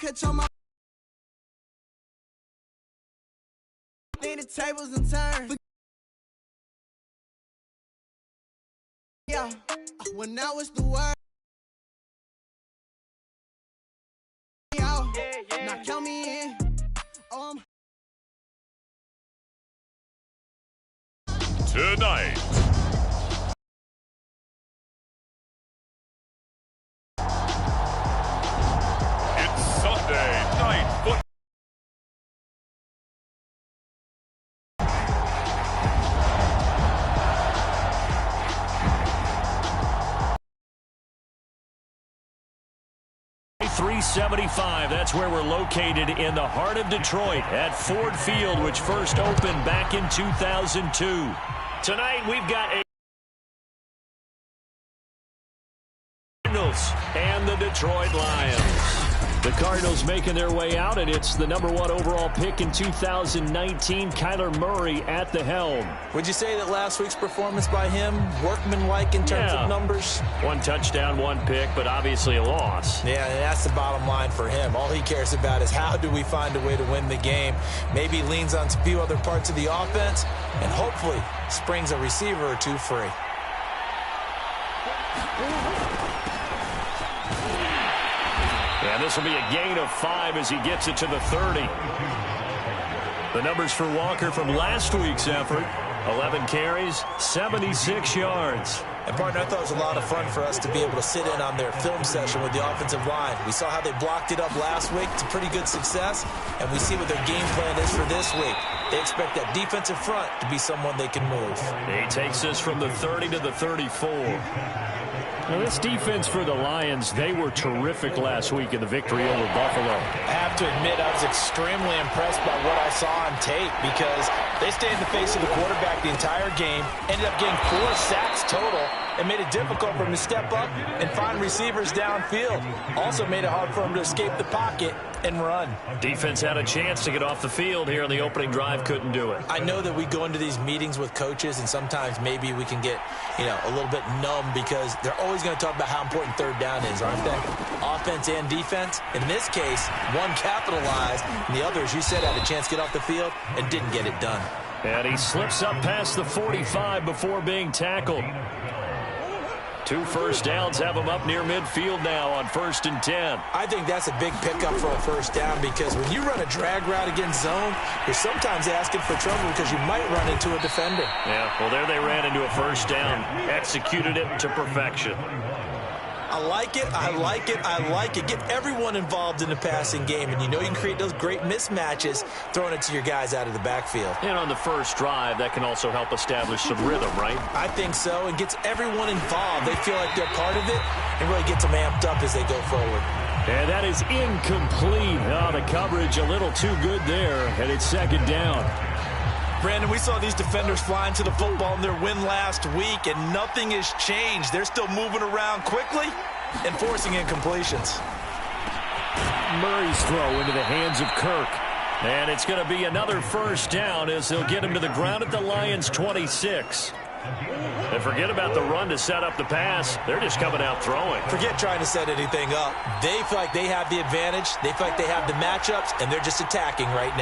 catch on my think the tables and turn. Yeah, when now it's the word. Now count me in. Tonight. It's Sunday Night Football. .375, that's where we're located in the heart of Detroit at Ford Field, which first opened back in 2002. Tonight we've got a Cardinals and the Detroit Lions. The Cardinals making their way out, and it's the #1 overall pick in 2019, Kyler Murray at the helm. Would you say that last week's performance by him, workmanlike in terms of numbers? 1 touchdown, 1 pick, but obviously a loss. Yeah, and that's the bottom line for him. All he cares about is how do we find a way to win the game. Maybe leans on a few other parts of the offense, and hopefully springs a receiver or two free. And this will be a gain of 5 as he gets it to the 30. The numbers for Walker from last week's effort: 11 carries, 76 yards. And, partner, I thought it was a lot of fun for us to be able to sit in on their film session with the offensive line. We saw how they blocked it up last week. It's a pretty good success, and we see what their game plan is for this week. They expect that defensive front to be someone they can move. He takes us from the 30 to the 34. Now, this defense for the Lions, they were terrific last week in the victory over Buffalo. I have to admit, I was extremely impressed by what I saw on tape because they stayed in the face of the quarterback the entire game, ended up getting 4 sacks total, and made it difficult for him to step up and find receivers downfield. Also made it hard for him to escape the pocket and run. Defense had a chance to get off the field here in the opening drive, couldn't do it. I know that we go into these meetings with coaches, and sometimes maybe we can get, a little bit numb because they're always going to talk about how important third down is, aren't they? Offense and defense. In this case, one capitalized, and the other, as you said, had a chance to get off the field and didn't get it done. And he slips up past the 45 before being tackled. 2 first downs have him up near midfield now on 1st and 10. I think that's a big pickup for a first down because when you run a drag route against zone, you're sometimes asking for trouble because you might run into a defender. Yeah, well, there they ran into a first down. Executed it to perfection. I like it, I like it, I like it. Get everyone involved in the passing game, and you know you can create those great mismatches throwing it to your guys out of the backfield. And on the first drive, that can also help establish some rhythm, right? I think so, and gets everyone involved. They feel like they're part of it and really gets them amped up as they go forward. And that is incomplete. Oh, the coverage a little too good there, and it's 2nd down. Brandon, we saw these defenders flying to the football in their win last week, and nothing has changed. They're still moving around quickly and forcing incompletions. Murray's throw into the hands of Kirk. And it's going to be another first down as they'll get him to the ground at the Lions' 26. And forget about the run to set up the pass. They're just coming out throwing. Forget trying to set anything up. They feel like they have the advantage. They feel like they have the matchups, and they're just attacking right now.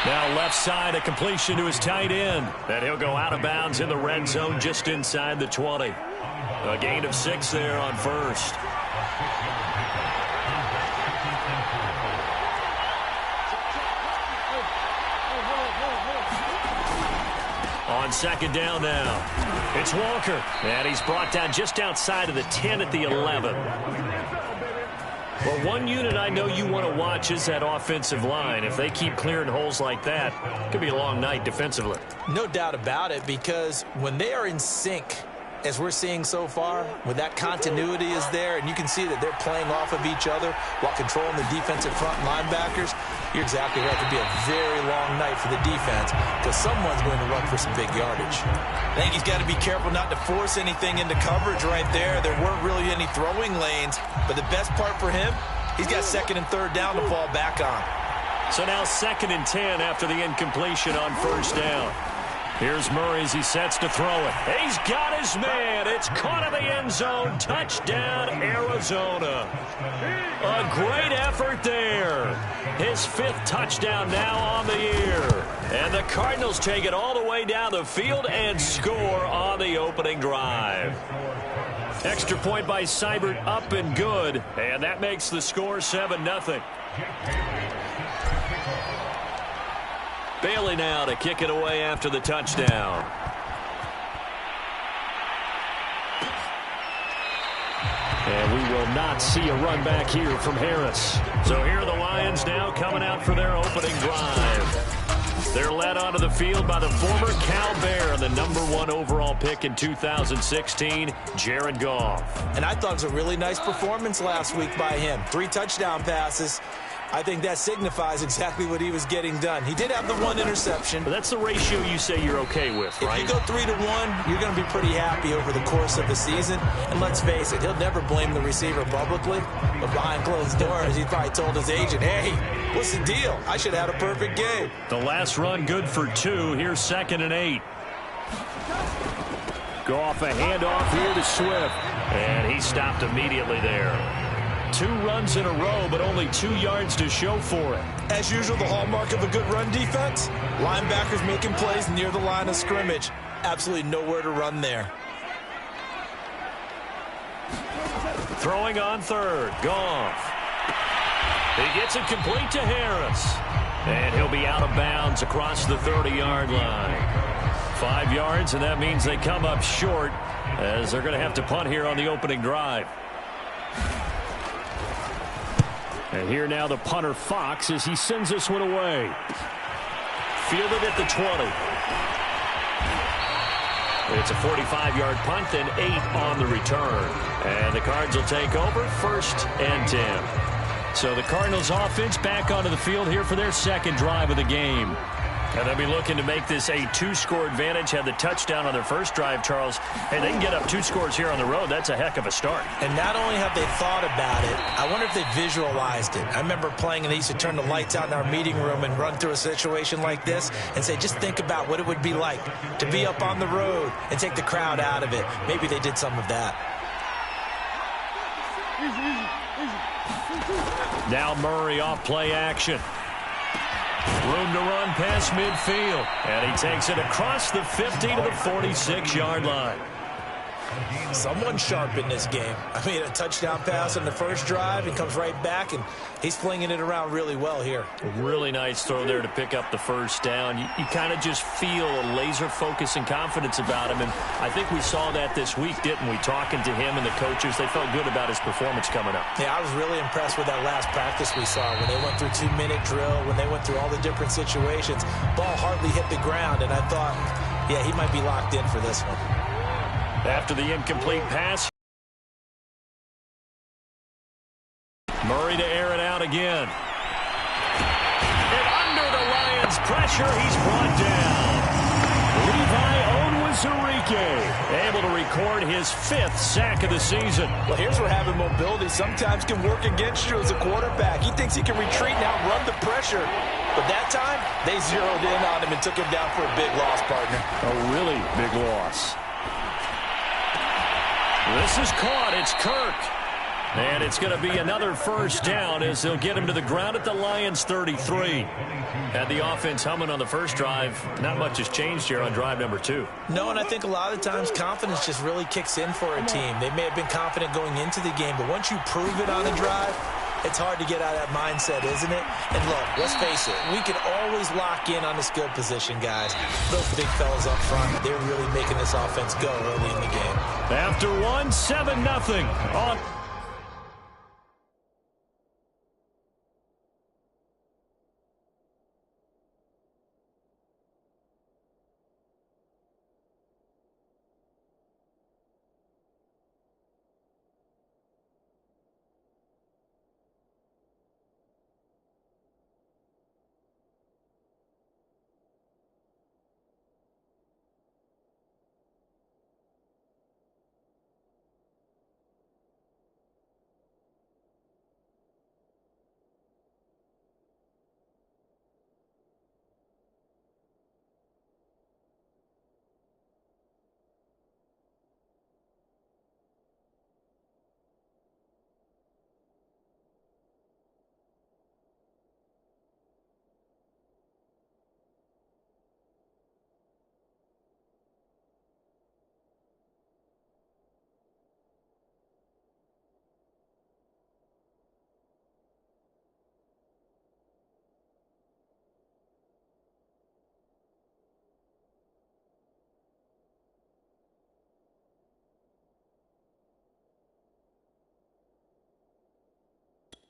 Now left side, a completion to his tight end. And he'll go out of bounds in the red zone just inside the 20. A gain of 6 there on 1st. On 2nd down now. It's Walker. And he's brought down just outside of the 10 at the 11. Well, one unit I know you want to watch is that offensive line. If they keep clearing holes like that, it could be a long night defensively. No doubt about it, because when they are in sync, as we're seeing so far, when that continuity is there, and you can see that they're playing off of each other while controlling the defensive front linebackers, you're exactly right. It could be a very long night for the defense because someone's going to run for some big yardage. I think he's got to be careful not to force anything into coverage right there. There weren't really any throwing lanes, but the best part for him, he's got 2nd and 3rd down to fall back on. So now 2nd and 10 after the incompletion on 1st down. Here's Murray as he sets to throw it. He's got his man. It's caught in the end zone. Touchdown, Arizona. A great effort there. His 5th touchdown now on the year. And the Cardinals take it all the way down the field and score on the opening drive. Extra point by Seibert, up and good. And that makes the score 7-0. Bailey now to kick it away after the touchdown. And we will not see a run back here from Harris. So here are the Lions now coming out for their opening drive. They're led onto the field by the former Cal Bear, the #1 overall pick in 2016, Jared Goff. And I thought it was a really nice performance last week by him. 3 touchdown passes. I think that signifies exactly what he was getting done. He did have the 1 interception. But that's the ratio you say you're okay with, right? If you go 3-1, you're going to be pretty happy over the course of the season. And let's face it, he'll never blame the receiver publicly. But behind closed doors, he probably told his agent, hey, what's the deal? I should have had a perfect game. The last run good for 2. Here's 2nd and 8. Goff a handoff here to Swift. And he stopped immediately there. 2 runs in a row, but only 2 yards to show for it. As usual, the hallmark of a good run defense, linebackers making plays near the line of scrimmage. Absolutely nowhere to run there. Throwing on 3rd, Goff. He gets it complete to Harris. And he'll be out of bounds across the 30-yard line. 5 yards, and that means they come up short as they're going to have to punt here on the opening drive. And here now the punter, Fox, as he sends this one away. Fielded at the 20. It's a 45-yard punt, then 8 on the return. And the Cards will take over, 1st and 10. So the Cardinals offense back onto the field here for their 2nd drive of the game. And they'll be looking to make this a 2-score advantage. Had the touchdown on their first drive, Charles. Hey, they can get up 2 scores here on the road. That's a heck of a start. And not only have they thought about it, I wonder if they visualized it. I remember playing, and they used to turn the lights out in our meeting room and run through a situation like this and say, just think about what it would be like to be up on the road and take the crowd out of it. Maybe they did some of that. Now Murray off play action. Room to run past midfield. And he takes it across the 50 to the 46-yard line. Someone sharp in this game. I mean, a touchdown pass on the first drive and comes right back, and he's flinging it around really well here. Really nice throw there to pick up the first down. You kind of just feel a laser focus and confidence about him, and I think we saw that this week, didn't we? Talking to him and the coaches, they felt good about his performance coming up. Yeah, I was really impressed with that last practice we saw when they went through 2-minute drill, when they went through all the different situations. Ball hardly hit the ground, and I thought, yeah, he might be locked in for this one. After the incomplete pass, Murray to air it out again. And under the Lions' pressure, he's brought down. Levi Onwuzurike able to record his 5th sack of the season. Well, here's where having mobility sometimes can work against you as a quarterback. He thinks he can retreat and outrun the pressure. But that time, they zeroed in on him and took him down for a big loss, partner. A really big loss. This is caught. It's Kirk. And it's going to be another first down as they'll get him to the ground at the Lions' 33. Had the offense humming on the first drive. Not much has changed here on drive number 2. No, and I think a lot of times confidence just really kicks in for a team. They may have been confident going into the game, but once you prove it on a drive, it's hard to get out of that mindset, isn't it? And look, let's face it, we can always lock in on the skill position, guys. Those big fellas up front, they're really making this offense go early in the game. After 1, 7-0 on.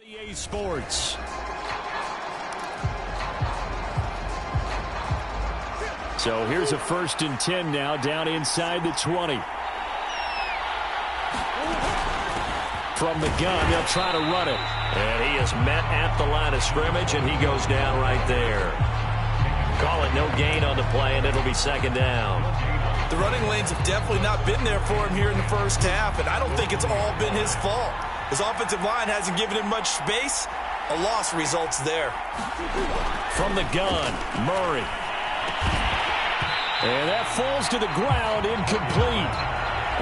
EA Sports. So here's a 1st and 10 now, down inside the 20. From the gun, they'll try to run it. And he is met at the line of scrimmage, and he goes down right there. Call it no gain on the play, and it'll be 2nd down. The running lanes have definitely not been there for him here in the first half, and I don't think it's all been his fault. His offensive line hasn't given him much space. A loss results there. From the gun, Murray. And that falls to the ground, incomplete.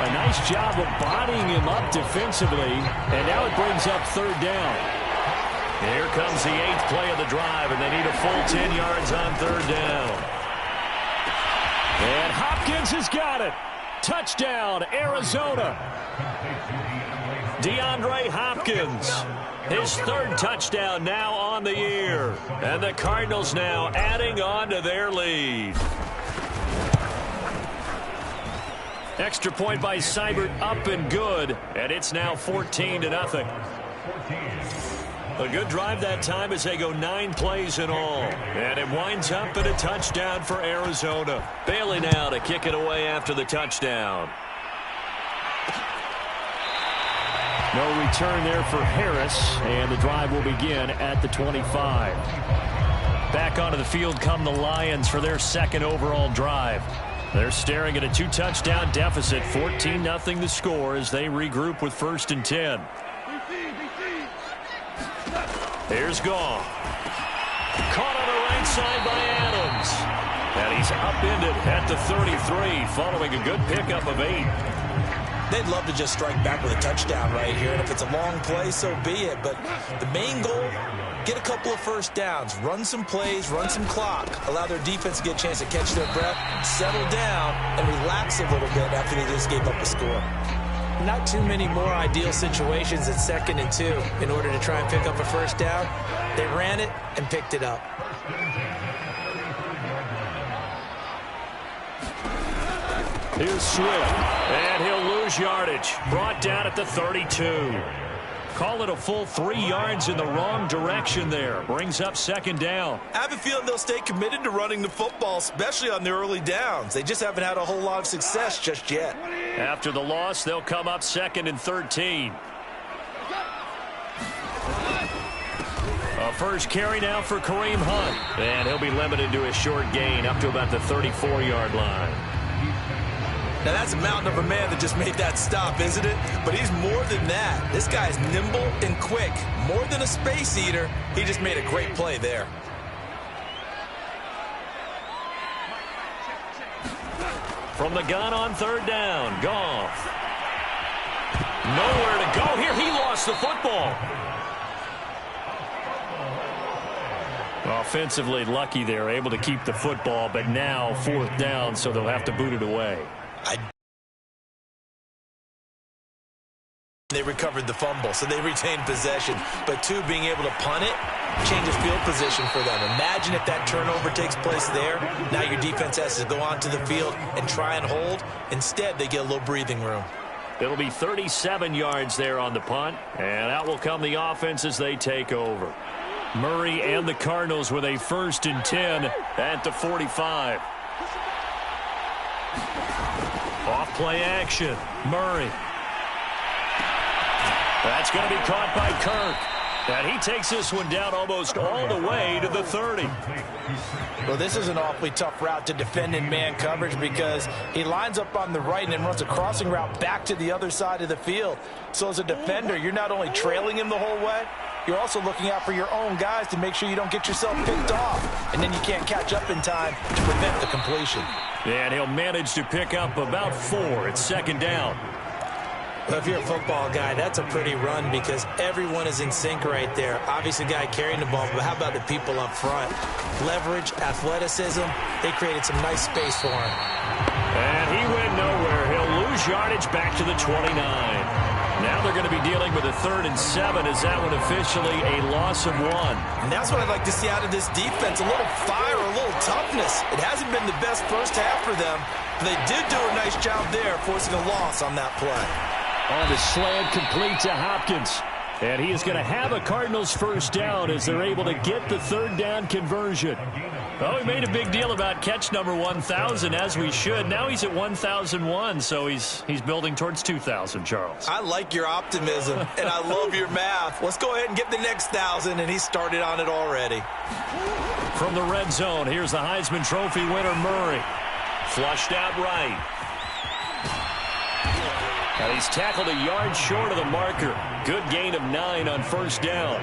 A nice job of bodying him up defensively, and now it brings up 3rd down. Here comes the 8th play of the drive, and they need a full 10 yards on 3rd down. And Hopkins has got it. Touchdown, Arizona. DeAndre Hopkins, his 3rd touchdown now on the year. And the Cardinals now adding on to their lead. Extra point by Seibert, up and good, and it's now 14-0. A good drive that time as they go 9 plays in all. And it winds up in a touchdown for Arizona. Bailey now to kick it away after the touchdown. No return there for Harris, and the drive will begin at the 25. Back onto the field come the Lions for their 2nd overall drive. They're staring at a 2-touchdown deficit, 14-0 the score as they regroup with 1st and 10. Here's Goff. Caught on the right side by Adams. And he's upended at the 33 following a good pickup of 8. They'd love to just strike back with a touchdown right here, and if it's a long play, so be it. But the main goal, get a couple of 1st downs, run some plays, run some clock, allow their defense to get a chance to catch their breath, settle down, and relax a little bit after they just gave up a score. Not too many more ideal situations at 2nd and 2 in order to try and pick up a 1st down. They ran it and picked it up. Here's Swift, and he'll lose yardage. Brought down at the 32. Call it a full 3 yards in the wrong direction there. Brings up 2nd down. I have a feeling they'll stay committed to running the football, especially on their early downs. They just haven't had a whole lot of success just yet. After the loss, they'll come up 2nd and 13. A first carry now for Kareem Hunt. And he'll be limited to a short gain up to about the 34-yard line. Now, that's a mountain of a man that just made that stop, isn't it? But he's more than that. This guy's nimble and quick. More than a space eater, he just made a great play there. From the gun on 3rd down, Goff. Nowhere to go here. He lost the football. Offensively lucky they're able to keep the football, but now 4th down, so they'll have to boot it away. They recovered the fumble, so they retained possession. But, 2, being able to punt it changes field position for them. Imagine if that turnover takes place there. Now your defense has to go onto the field and try and hold. Instead, they get a little breathing room. It'll be 37 yards there on the punt, and out will come the offense as they take over. Murray and the Cardinals with a 1st and 10 at the 45. Off play action. Murray. That's going to be caught by Kirk. And he takes this one down almost all the way to the 30. Well, this is an awfully tough route to defend in man coverage because he lines up on the right and then runs a crossing route back to the other side of the field. So as a defender, you're not only trailing him the whole way, you're also looking out for your own guys to make sure you don't get yourself picked off. And then you can't catch up in time to prevent the completion. And he'll manage to pick up about 4. It's 2nd down. Well, if you're a football guy, that's a pretty run because everyone is in sync right there. Obviously, the guy carrying the ball, but how about the people up front? Leverage, athleticism, they created some nice space for him. And he went nowhere. He'll lose yardage back to the 29. Now they're going to be dealing with a 3rd and 7. Is that one officially a loss of 1? And that's what I'd like to see out of this defense, a little fire, a little toughness. It hasn't been the best first half for them, but they did do a nice job there, forcing a loss on that play. On the slant, complete to Hopkins. And he is going to have a Cardinals first down as they're able to get the third down conversion. Well, we made a big deal about catch number 1,000, as we should. Now he's at 1,001, so he's building towards 2,000, Charles. I like your optimism, and I love your math. Let's go ahead and get the next 1,000, and he started on it already. From the red zone, here's the Heisman Trophy winner, Murray. Flushed out right. And he's tackled a yard short of the marker. Good gain of 9 on first down.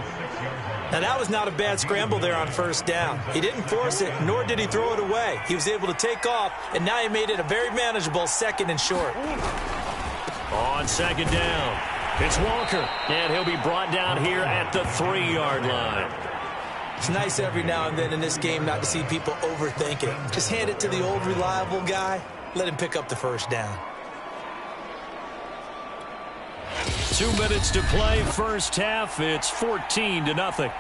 Now, that was not a bad scramble there on first down. He didn't force it, nor did he throw it away. He was able to take off, and now he made it a very manageable 2nd and short. On second down, it's Walker, and he'll be brought down here at the 3-yard line. It's nice every now and then in this game not to see people overthink it. Just hand it to the old reliable guy. Let him pick up the first down. 2 minutes to play, first half. It's 14-0.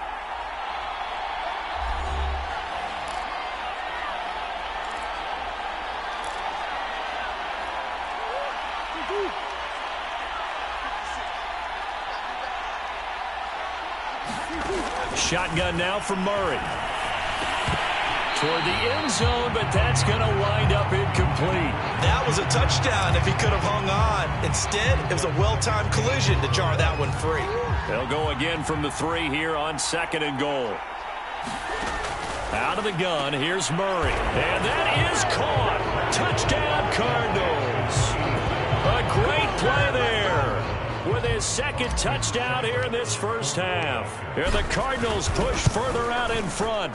Shotgun now from Murray. Toward the end zone, but that's going to wind up incomplete. That was a touchdown if he could have hung on. Instead, it was a well-timed collision to jar that one free. They'll go again from the 3 here on 2nd and goal. Out of the gun, here's Murray. And that is caught. Touchdown, Cardinals. A great play there. With his 2nd touchdown here in this first half. Here the Cardinals push further out in front.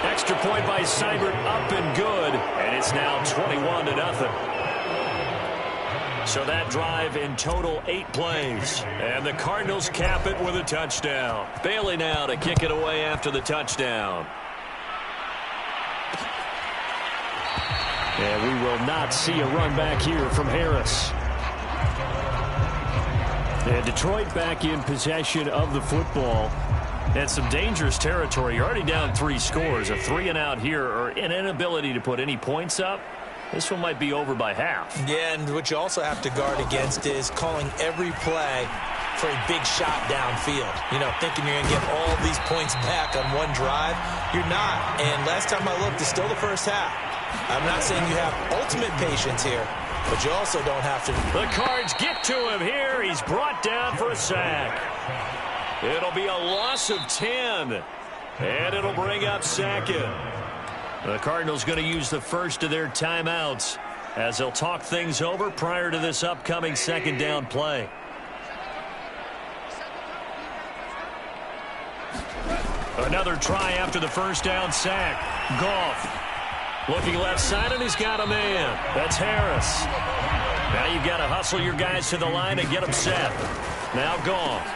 Extra point by Seibert, up and good. And it's now 21-0. So that drive in total 8 plays. And the Cardinals cap it with a touchdown. Bailey now to kick it away after the touchdown. And we will not see a run back here from Harris. And Detroit back in possession of the football. And some dangerous territory. You're already down 3 scores. A 3-and-out here, or an inability to put any points up. This one might be over by half. Yeah, and what you also have to guard against is calling every play for a big shot downfield. You know, thinking you're going to get all these points back on one drive. You're not. And last time I looked, it's still the first half. I'm not saying you have ultimate patience here, but you also don't have to. The Cards get to him here. He's brought down for a sack. It'll be a loss of 10. And it'll bring up 2nd. The Cardinals going to use the first of their timeouts as they'll talk things over prior to this upcoming 2nd down play. Another try after the first down sack. Goff looking left side, and he's got a man. That's Harris. Now you've got to hustle your guys to the line and get them set. Now Goff.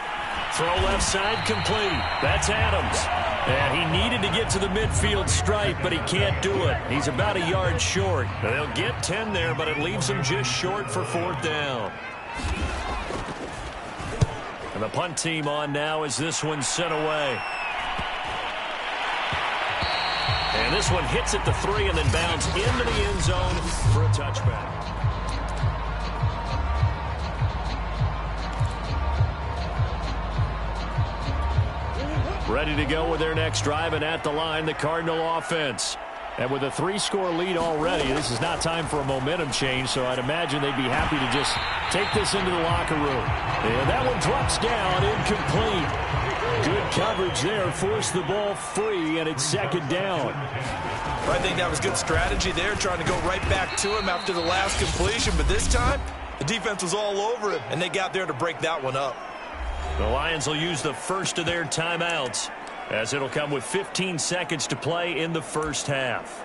Throw left side complete. That's Adams. And he needed to get to the midfield stripe, but he can't do it. He's about a yard short. They'll get 10 there, but it leaves him just short for 4th down. And the punt team on now as this one's sent away. And this one hits at the 3 and then bounds into the end zone for a touchback. Ready to go with their next drive, and at the line, the Cardinal offense. And with a 3-score lead already, this is not time for a momentum change, so I'd imagine they'd be happy to just take this into the locker room. And that one drops down, incomplete. Good coverage there, forced the ball free, and it's 2nd down. I think that was good strategy there, trying to go right back to him after the last completion, but this time, the defense was all over him, and they got there to break that one up. The Lions will use the first of their timeouts as it'll come with 15 seconds to play in the first half.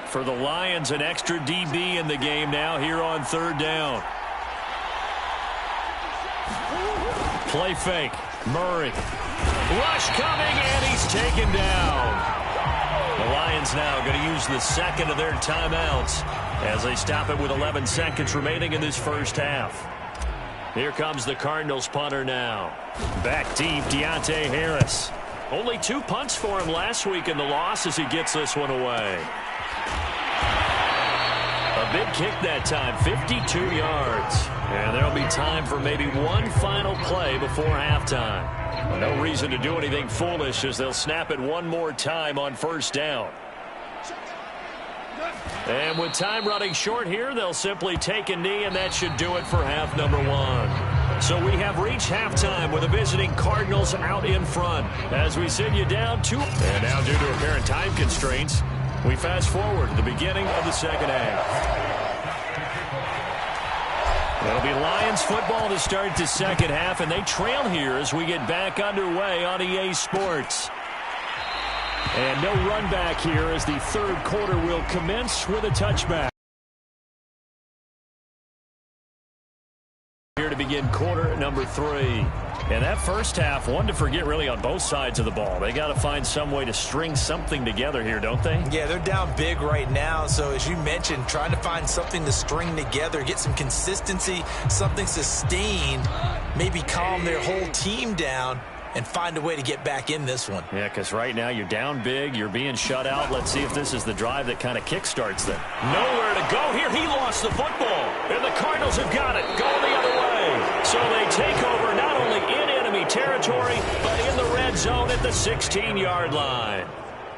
For the Lions, an extra DB in the game now here on 3rd down. Play fake. Murray. Rush coming, and he's taken down. The Lions now going to use the 2nd of their timeouts as they stop it with 11 seconds remaining in this first half. Here comes the Cardinals punter now. Back deep, Deontay Harris. Only 2 punts for him last week in the loss as he gets this one away. A big kick that time, 52 yards. And there'll be time for maybe one final play before halftime. No reason to do anything foolish as they'll snap it one more time on first down. And with time running short here, they'll simply take a knee, and that should do it for half number one. So we have reached halftime with the visiting Cardinals out in front as we send you down 2. And now, due to apparent time constraints, we fast forward to the beginning of the second half. It'll be Lions football to start the second half, and they trail here as we get back underway on EA Sports. And no run back here as the third quarter will commence with a touchback. Here to begin quarter number 3. And that first half, one to forget really on both sides of the ball. They got to find some way to string something together here, don't they? Yeah, they're down big right now. So as you mentioned, trying to find something to string together, get some consistency, something sustained, maybe calm their whole team down and find a way to get back in this one. Yeah, because right now you're down big, you're being shut out. Let's see if this is the drive that kind of kickstarts them. Nowhere to go here. He lost the football, and the Cardinals have got it. Going the other way. So they take over not only in enemy territory, but in the red zone at the 16-yard line.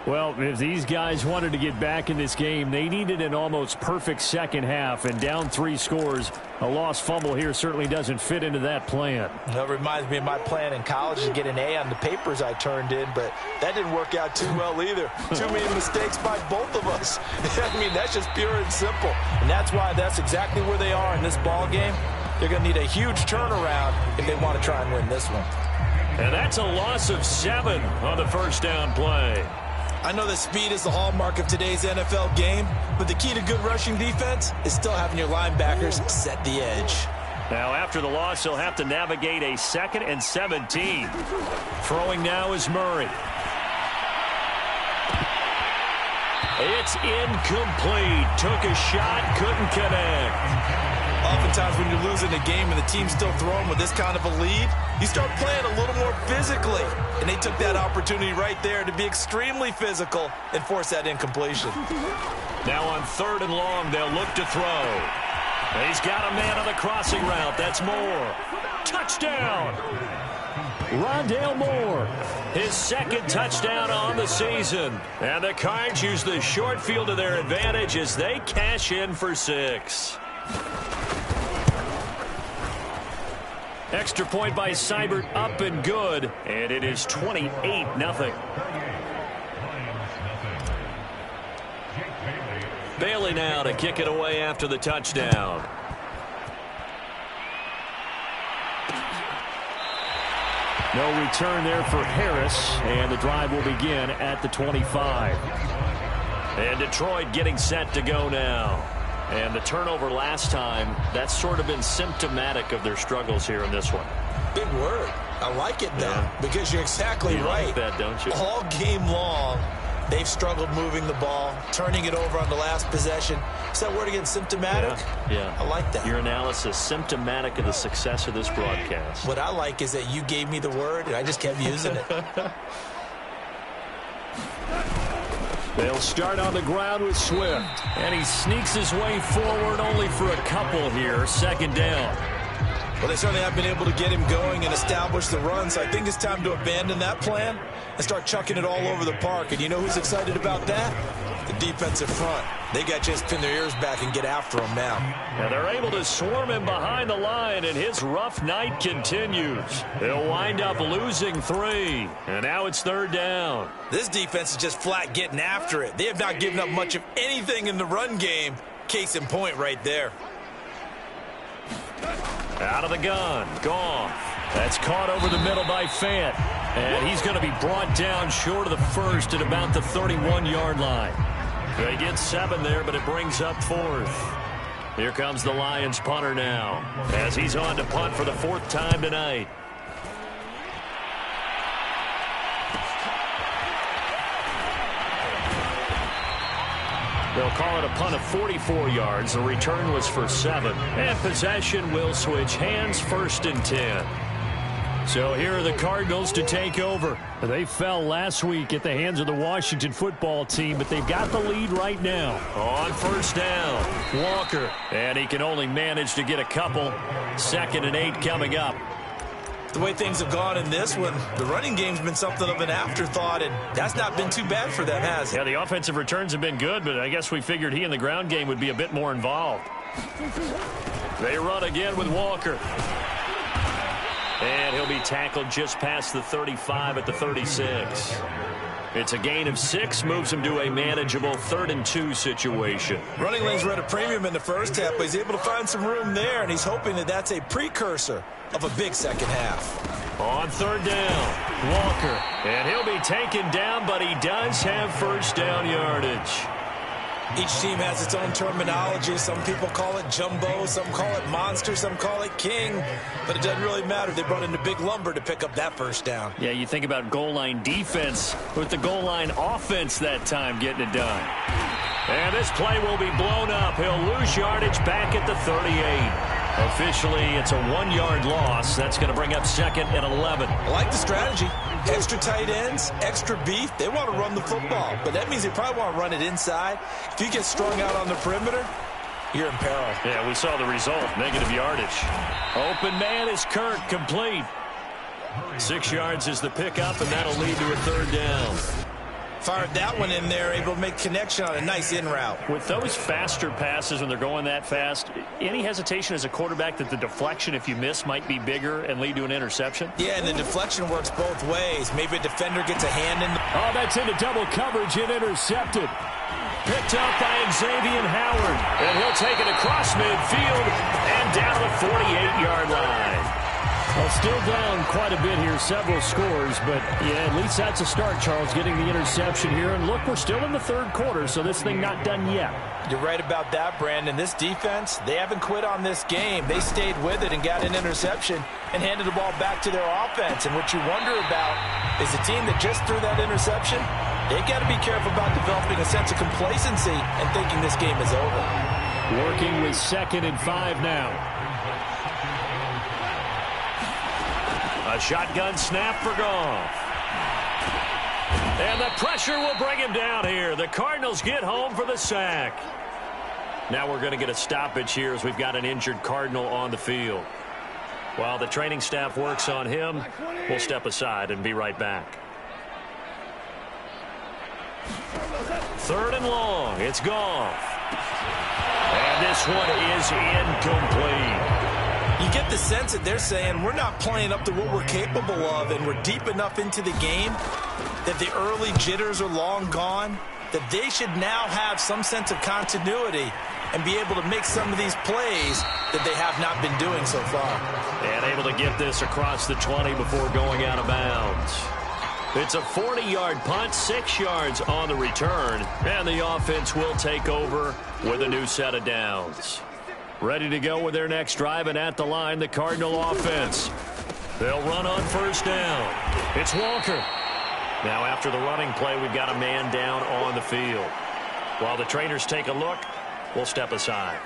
Well, if these guys wanted to get back in this game, they needed an almost perfect second half, and down 3 scores. A lost fumble here certainly doesn't fit into that plan. That reminds me of my plan in college to get an A on the papers I turned in, but that didn't work out too well either. Too many mistakes by both of us. I mean, that's just pure and simple. And that's exactly where they are in this ball game. They're going to need a huge turnaround if they want to try and win this one. And that's a loss of 7 on the first down play. I know that speed is the hallmark of today's NFL game, but the key to good rushing defense is still having your linebackers set the edge. Now, after the loss, he'll have to navigate a 2nd and 17. Throwing now is Murray. It's incomplete. Took a shot, couldn't connect. Oftentimes when you're losing a game and the team's still throwing with this kind of a lead, you start playing a little more physically. And they took that opportunity right there to be extremely physical and force that incompletion. Now on 3rd and long, they'll look to throw. He's got a man on the crossing route. That's Moore. Touchdown! Rondale Moore, his 2nd touchdown on the season. And the Cards use the short field to their advantage as they cash in for 6. Extra point by Seibert, up and good, and it is 28-0. Bailey now to kick it away after the touchdown. No return there for Harris, and the drive will begin at the 25. And Detroit getting set to go now. And the turnover last time, that's sort of been symptomatic of their struggles here in this one. Big word. I like it, though, because you're exactly right. You like that, don't you? All game long, they've struggled moving the ball, turning it over on the last possession. Is that word again, symptomatic? Yeah. I like that. Your analysis, symptomatic of the success of this broadcast. What I like is that you gave me the word, and I just kept using it. They'll start on the ground with Swift. And he sneaks his way forward only for a couple here. 2nd down. Well, they certainly have been able to get him going and establish the run, so I think it's time to abandon that plan and start chucking it all over the park. And you know who's excited about that? The defensive front. They got to just pin their ears back and get after him now. And they're able to swarm him behind the line, and his rough night continues. They'll wind up losing 3. And now it's 3rd down. This defense is just flat getting after it. They have not given up much of anything in the run game. Case in point right there. Out of the gun. Goff. That's caught over the middle by Fant. And he's going to be brought down short of the first at about the 31-yard line. They get 7 there, but it brings up 4th. Here comes the Lions punter now, as he's on to punt for the 4th time tonight. They'll call it a punt of 44 yards. The return was for 7. And possession will switch hands, 1st and 10. So here are the Cardinals to take over. They fell last week at the hands of the Washington football team, but they've got the lead right now. On first down, Walker. And he can only manage to get a couple. 2nd and 8 coming up. The way things have gone in this one, the running game's been something of an afterthought, and that's not been too bad for them, has it? Yeah, the offensive returns have been good, but I guess we figured he in the ground game would be a bit more involved. They run again with Walker. And he'll be tackled just past the 35 at the 36. It's a gain of 6, moves him to a manageable 3rd and 2 situation. Running lanes were at a premium in the first half, but he's able to find some room there, and he's hoping that that's a precursor of a big second half. On 3rd down, Walker. And he'll be taken down, but he does have first down yardage. Each team has its own terminology. Some people call it jumbo, some call it monster, some call it king. But it doesn't really matter. They brought in a big lumber to pick up that first down. Yeah, you think about goal line defense with the goal line offense that time getting it done. And this play will be blown up. He'll lose yardage back at the 38. Officially, it's a 1-yard loss. That's going to bring up 2nd and 11. I like the strategy. Extra tight ends, extra beef. They want to run the football, but that means they probably want to run it inside. If you get strung out on the perimeter, you're in peril. Yeah, we saw the result. Negative yardage. Open man is Kirk, complete. 6 yards is the pickup, and that'll lead to a 3rd down. Fired that one in there, able to make connection on a nice in route. With those faster passes when they're going that fast, any hesitation as a quarterback that the deflection, if you miss, might be bigger and lead to an interception? Yeah, and the deflection works both ways. Maybe a defender gets a hand in the... Oh, that's into double coverage and intercepted. Picked up by Xavier Howard. And he'll take it across midfield and down the 48-yard line. Well, still down quite a bit here, several scores, but yeah, at least that's a start, Charles, getting the interception here. And look, we're still in the 3rd quarter, so this thing not done yet. You're right about that, Brandon. This defense, they haven't quit on this game. They stayed with it and got an interception and handed the ball back to their offense. And what you wonder about is a team that just threw that interception, they got to be careful about developing a sense of complacency and thinking this game is over. Working with 2nd and 5 now. A shotgun snap for Goff. And the pressure will bring him down here. The Cardinals get home for the sack. Now we're going to get a stoppage here as we've got an injured Cardinal on the field. While the training staff works on him, we'll step aside and be right back. 3rd and long. It's Goff. And this one is incomplete. You get the sense that they're saying we're not playing up to what we're capable of, and we're deep enough into the game that the early jitters are long gone, that they should now have some sense of continuity and be able to make some of these plays that they have not been doing so far. And able to get this across the 20 before going out of bounds. It's a 40-yard punt, 6 yards on the return, and the offense will take over with a new set of downs. Ready to go with their next drive, and at the line, the Cardinal offense. They'll run on first down. It's Walker. Now after the running play, we've got a man down on the field. While the trainers take a look, we'll step aside.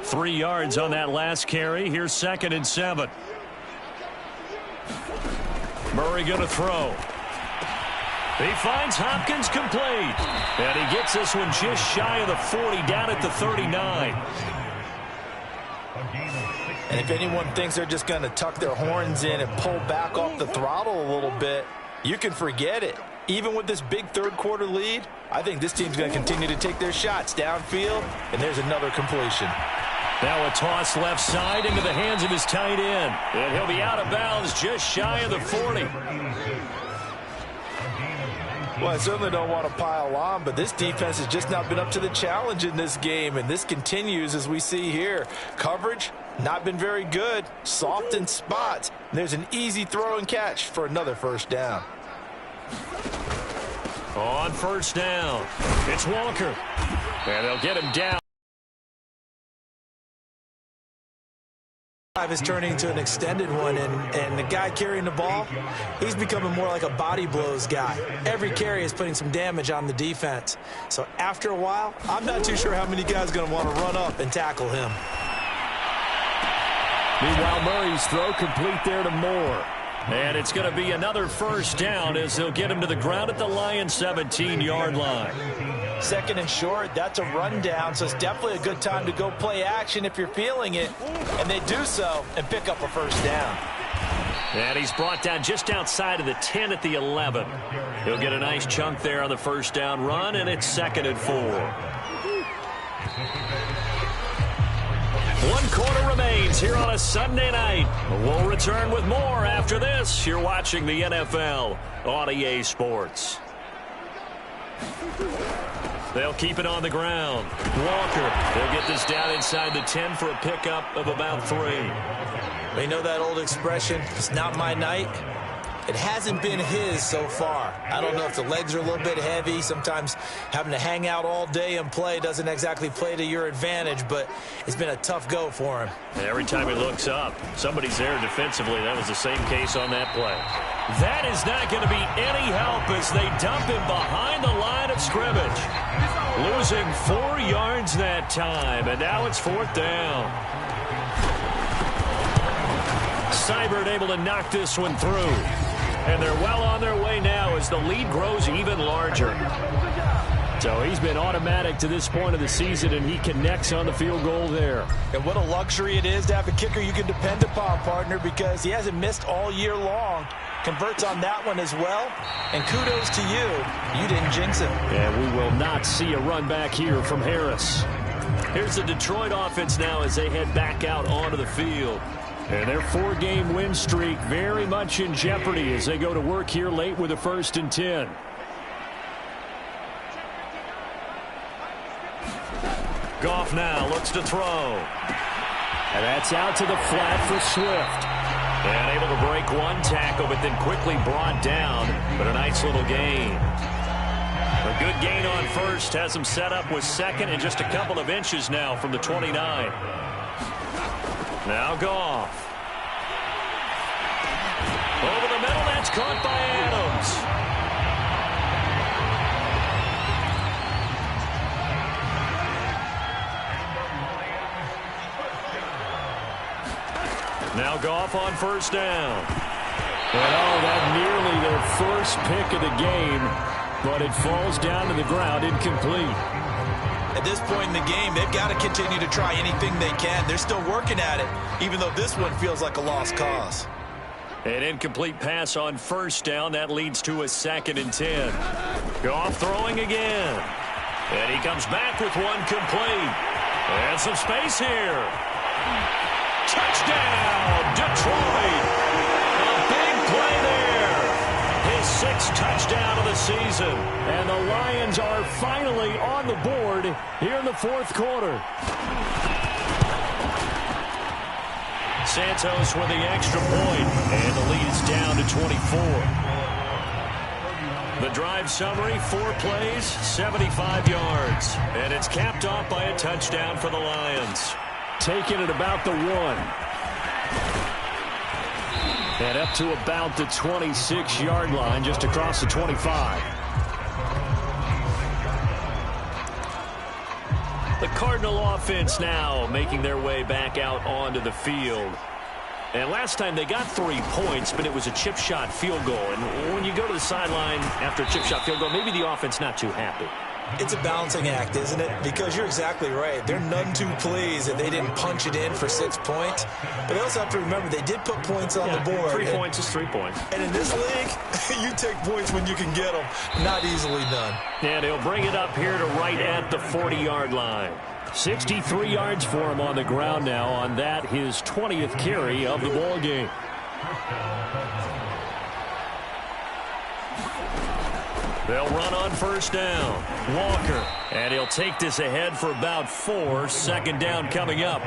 Three yards on that last carry. Here's 2nd and 7. Murray going to throw. He finds Hopkins complete. And he gets this one just shy of the 40, down at the 39. And if anyone thinks they're just going to tuck their horns in and pull back off the throttle a little bit, you can forget it. Even with this big 3rd quarter lead, I think this team's going to continue to take their shots downfield, and there's another completion. Now a toss left side into the hands of his tight end. And he'll be out of bounds just shy of the 40. Well, I certainly don't want to pile on, but this defense has just not been up to the challenge in this game, and this continues as we see here. Coverage, not been very good, soft in spots. And there's an easy throw and catch for another first down. On first down, it's Walker. And they'll get him down. Is turning into an extended one, and the guy carrying the ball, he's becoming more like a body blows guy. Every carry is putting some damage on the defense. So after a while, I'm not too sure how many guys are going to want to run up and tackle him. Meanwhile, Murray's throw complete there to Moore. And it's going to be another first down as they'll get him to the ground at the Lions' 17-yard line. Second and short, that's a rundown, so it's definitely a good time to go play action if you're feeling it. And they do so and pick up a first down. And he's brought down just outside of the 10 at the 11. He'll get a nice chunk there on the first down run, and it's 2nd and 4. 1 quarter remains here on a Sunday night. We'll return with more after this. You're watching the NFL on EA Sports. They'll keep it on the ground. Walker, they'll get this down inside the 10 for a pickup of about 3. You know that old expression, it's not my night? It hasn't been his so far. I don't know if the legs are a little bit heavy. Sometimes having to hang out all day and play doesn't exactly play to your advantage, but it's been a tough go for him. Every time he looks up, somebody's there defensively. That was the same case on that play. That is not going to be any help as they dump him behind the line of scrimmage. Losing 4 yards that time, and now it's 4th down. Seibert able to knock this one through. And they're well on their way now as the lead grows even larger. So he's been automatic to this point of the season, and he connects on the field goal there. And what a luxury it is to have a kicker you can depend upon, partner, because he hasn't missed all year long. Converts on that one as well. And kudos to you. You didn't jinx him. And we will not see a run back here from Harris. Here's the Detroit offense now as they head back out onto the field. And their 4-game win streak very much in jeopardy as they go to work here late with a 1st and 10. Goff now looks to throw. And that's out to the flat for Swift. And able to break one tackle, but then quickly brought down. But a nice little gain. A good gain on first. Has him set up with 2nd and just a couple of inches now from the 29. Now Goff. Over the middle, that's caught by Adams. Now Goff on first down. And that nearly their first pick of the game, but it falls down to the ground incomplete. At this point in the game, they've got to continue to try anything they can. They're still working at it, even though this one feels like a lost cause. An incomplete pass on first down. That leads to a 2nd and 10. Goff throwing again. And he comes back with one complete. And some space here. Touchdown, Detroit. A big play there. His 6th touchdown of the season. And the Lions are finally on the board here in the 4th quarter. Santos with the extra point, and the lead is down to 24. The drive summary, 4 plays, 75 yards. And it's capped off by a touchdown for the Lions. Taking it about the 1. And up to about the 26-yard line, just across the 25. The Cardinal offense now making their way back out onto the field. And last time they got 3 points, but it was a chip shot field goal. And when you go to the sideline after a chip shot field goal, maybe the offense not too happy. It's a balancing act, isn't it? Because you're exactly right. They're none too pleased that they didn't punch it in for 6 points. But they also have to remember they did put points on the board. 3 points is 3 points. And in this league, you take points when you can get them. Not easily done. And he'll bring it up here to right at the 40-yard line. 63 yards for him on the ground now on that, his 20th carry of the ball game. They'll run on first down. Walker. And he'll take this ahead for about 4. 2nd down coming up.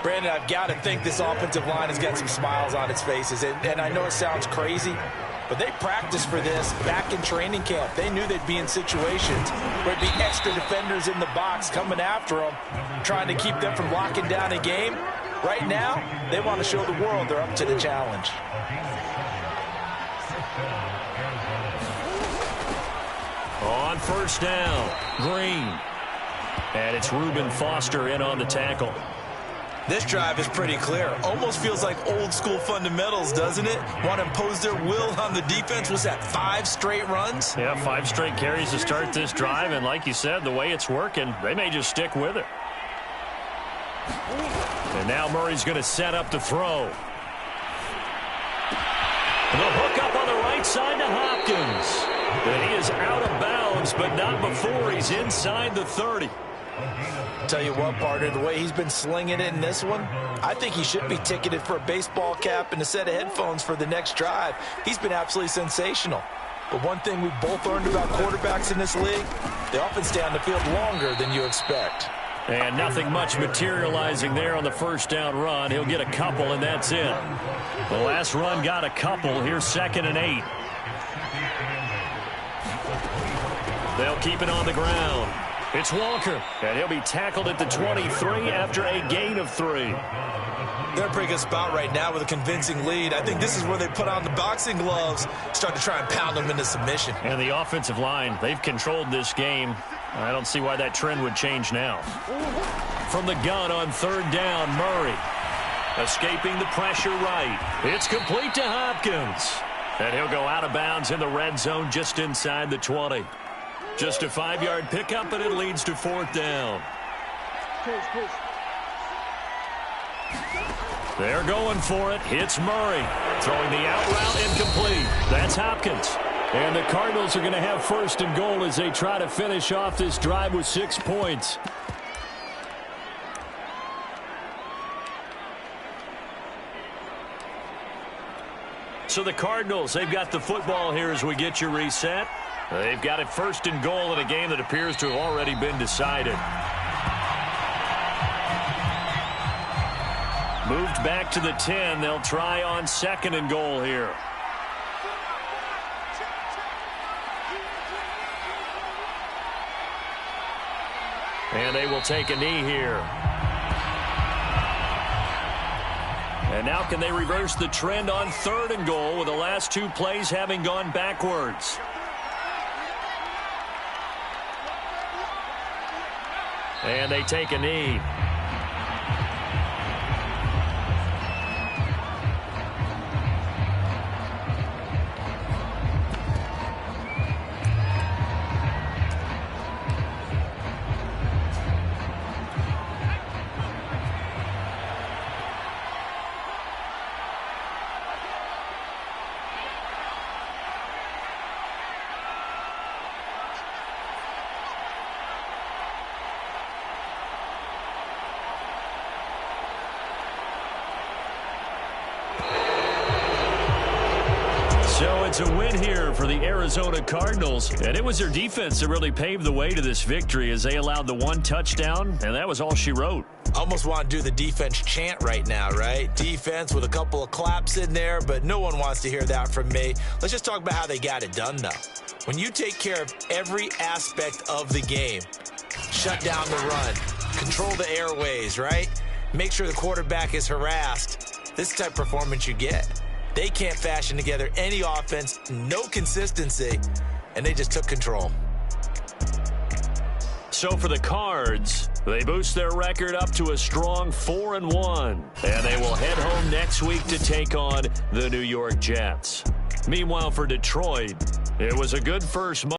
Brandon, I've got to think this offensive line has got some smiles on its faces. And I know it sounds crazy, but they practiced for this back in training camp. They knew they'd be in situations where it'd be extra defenders in the box coming after them, trying to keep them from locking down a game. Right now, they want to show the world they're up to the challenge. On first down, Green. And it's Reuben Foster in on the tackle. This drive is pretty clear. Almost feels like old school fundamentals, doesn't it? Want to impose their will on the defense. Was that 5 straight runs? Yeah, 5 straight carries to start this drive. And like you said, the way it's working, they may just stick with it. And now Murray's going to set up to throw. The hook up on the right side to Hopkins. And he is out of bounds, but not before he's inside the 30. Tell you what, partner, the way he's been slinging it in this one, I think he should be ticketed for a baseball cap and a set of headphones for the next drive. He's been absolutely sensational. But one thing we've both learned about quarterbacks in this league, they often stay on the field longer than you expect. And nothing much materializing there on the first down run. He'll get a couple, and that's it. The last run got a couple. Here's 2nd and 8. They'll keep it on the ground. It's Walker, and he'll be tackled at the 23 after a gain of 3. They're in a pretty good spot right now with a convincing lead. I think this is where they put on the boxing gloves, start to try and pound them into submission. And the offensive line, they've controlled this game. I don't see why that trend would change now. From the gun on 3rd down, Murray. Escaping the pressure right. It's complete to Hopkins. And he'll go out of bounds in the red zone just inside the 20. Just a 5-yard pickup, and it leads to 4th down. They're going for it. It's Murray. Throwing the out route incomplete. That's Hopkins. And the Cardinals are going to have 1st and goal as they try to finish off this drive with 6 points. So the Cardinals, they've got the football here as we get you reset. They've got it 1st and goal in a game that appears to have already been decided. Moved back to the 10. They'll try on 2nd and goal here. And they will take a knee here. And now can they reverse the trend on 3rd and goal with the last 2 plays having gone backwards? And they take a knee. So it's a win here for the Arizona Cardinals, and it was their defense that really paved the way to this victory as they allowed the 1 touchdown, and that was all she wrote. Almost want to do the defense chant right now, right? Defense with a couple of claps in there, but no one wants to hear that from me. Let's just talk about how they got it done, though. When you take care of every aspect of the game, shut down the run, control the airways, right? Make sure the quarterback is harassed. This type of performance you get. They can't fashion together any offense, no consistency, and they just took control. So for the Cards, they boost their record up to a strong 4-1. And they will head home next week to take on the New York Jets. Meanwhile, for Detroit, it was a good first month.